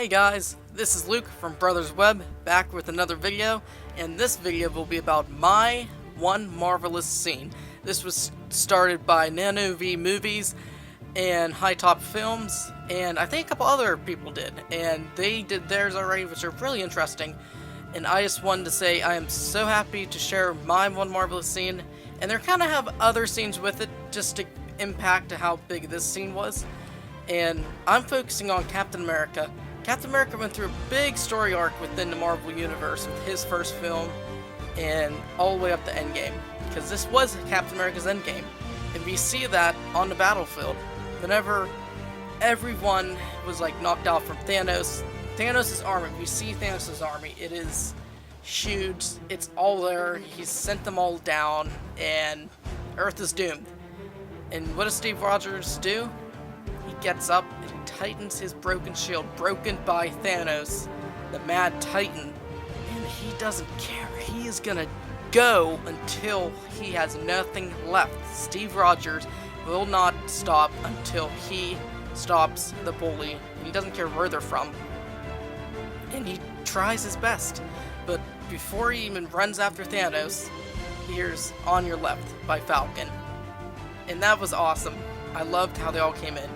Hey guys, this is Luke from Brothers Web, back with another video, and this video will be about my one marvelous scene. This was started by Nando V Movies and High Top Films, and I think a couple other people did, and they did theirs already, which are really interesting. And I just wanted to say I am so happy to share my one marvelous scene, and they kind of have other scenes with it, just to impact how big this scene was. And I'm focusing on Captain America. Captain America went through a big story arc within the Marvel Universe with his first film and all the way up to Endgame. Because this was Captain America's Endgame. And we see that on the battlefield. Whenever everyone was knocked out from Thanos' army, we see Thanos' army. It is huge. It's all there. He's sent them all down and Earth is doomed. And what does Steve Rogers do? He gets up and he tightens his broken shield, broken by Thanos, the Mad Titan, and he doesn't care. He is gonna go until he has nothing left. Steve Rogers will not stop until he stops the bully. He doesn't care where they're from. And he tries his best. But before he even runs after Thanos, he hears On Your Left by Falcon. And that was awesome. I loved how they all came in.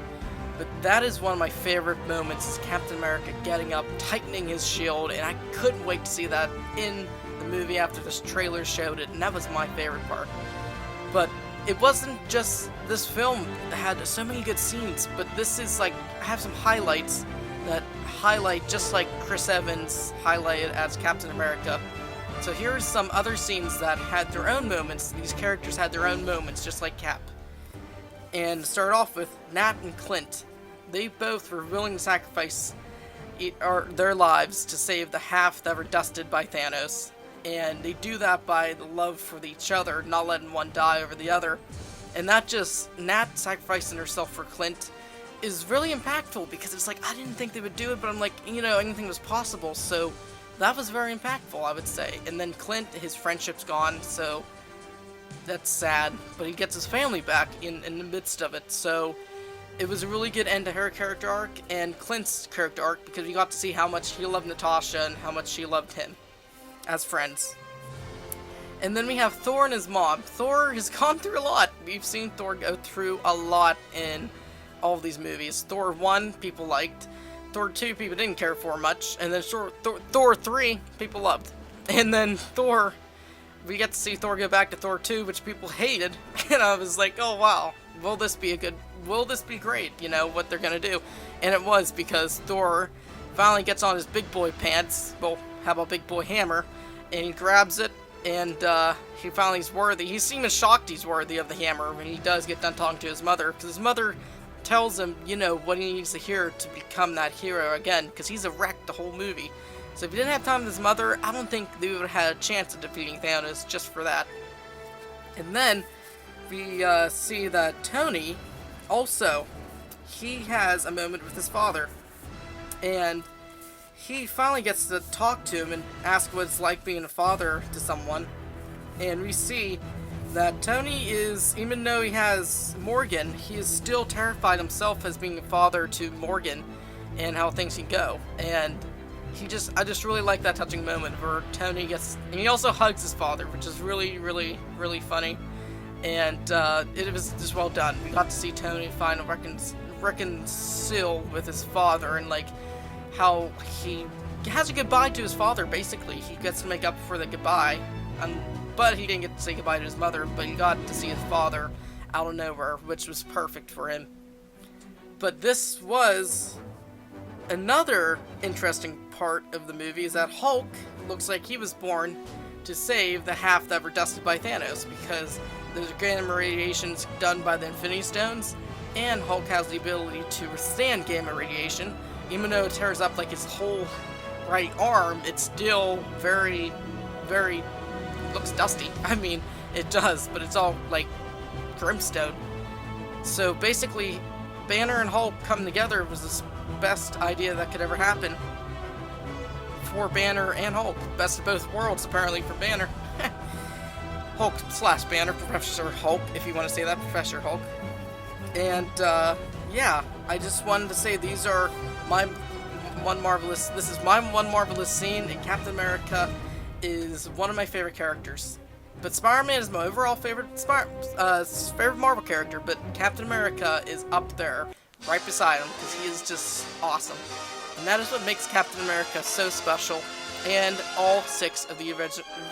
But that is one of my favorite moments, is Captain America getting up, tightening his shield, and I couldn't wait to see that in the movie after this trailer showed it, and that was my favorite part. But it wasn't just this film that had so many good scenes, but this is I have some highlights that highlight just like Chris Evans highlighted as Captain America. So here's some other scenes that had their own moments. These characters had their own moments, just like Cap. And to start off with, Nat and Clint. They both were willing to sacrifice their lives to save the half that were dusted by Thanos. And they do that by the love for each other, not letting one die over the other. And not just Nat sacrificing herself for Clint is really impactful, because it's I didn't think they would do it, but I'm anything was possible. So that was very impactful, I would say. And then Clint, his friendship's gone, so that's sad, but he gets his family back in the midst of it, so it was a really good end to her character arc and Clint's character arc, because we got to see how much he loved Natasha and how much she loved him as friends. And then we have Thor and his mom. Thor has gone through a lot. We've seen Thor go through a lot in all of these movies. Thor 1, people liked. Thor 2, people didn't care for much. And then Thor 3, people loved. And then we get to see Thor go back to Thor 2, which people hated, and I was like, oh wow, will this be great, what they're gonna do? And it was, because Thor finally gets on his big boy pants, well, how about big boy hammer, and he grabs it, and he finally is worthy. He's even shocked he's worthy of the hammer when he does get done talking to his mother, because his mother tells him, what he needs to hear to become that hero again, because he's a wreck the whole movie. So if he didn't have time with his mother, I don't think they would have had a chance of defeating Thanos just for that. And then we see that Tony, also, he has a moment with his father. And he finally gets to talk to him and ask what it's like being a father to someone. And we see that Tony is, even though he has Morgan, he is still terrified himself as being a father to Morgan and how things can go. And I just really like that touching moment where Tony gets, and he also hugs his father, which is really, really, really funny, and it was just well done. We got to see Tony finally reconcile with his father, and how he has a goodbye to his father. Basically, he gets to make up for the goodbye, but he didn't get to say goodbye to his mother, but he got to see his father out of nowhere, which was perfect for him. But this was another interesting part of the movie, is that Hulk looks like he was born to save the half that were dusted by Thanos, because there's gamma radiations done by the Infinity Stones, and Hulk has the ability to withstand gamma radiation. Even though it tears up his whole right arm, it's still very, very, looks dusty. I mean, it does, but it's all brimstone. So basically, Banner and Hulk coming together was the best idea that could ever happen for Banner and Hulk. Best of both worlds, apparently, for Banner. Hulk/Banner, Professor Hulk, if you want to say that, Professor Hulk. And, yeah, I just wanted to say these are my This is my one marvelous scene, and Captain America is one of my favorite characters. But Spider-Man is my overall favorite favorite Marvel character, but Captain America is up there, right beside him, because he is just awesome. And that is what makes Captain America so special, and all 6 of the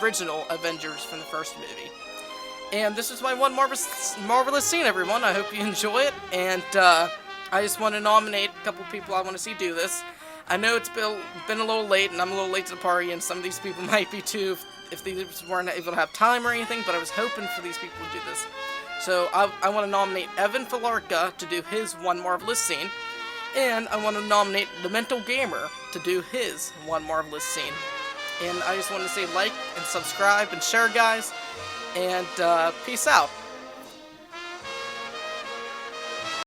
original Avengers from the first movie. And this is my one marvelous scene, everyone. I hope you enjoy it, and I just want to nominate a couple people I want to see do this. I know it's been a little late, and I'm a little late to the party, and some of these people might be too, if these weren't able to have time or anything, but I was hoping for these people to do this. So I want to nominate Evan Filarka to do his one marvelous scene, and I want to nominate The Mental Gamer to do his one marvelous scene. And I just want to say like and subscribe and share, guys, and peace out.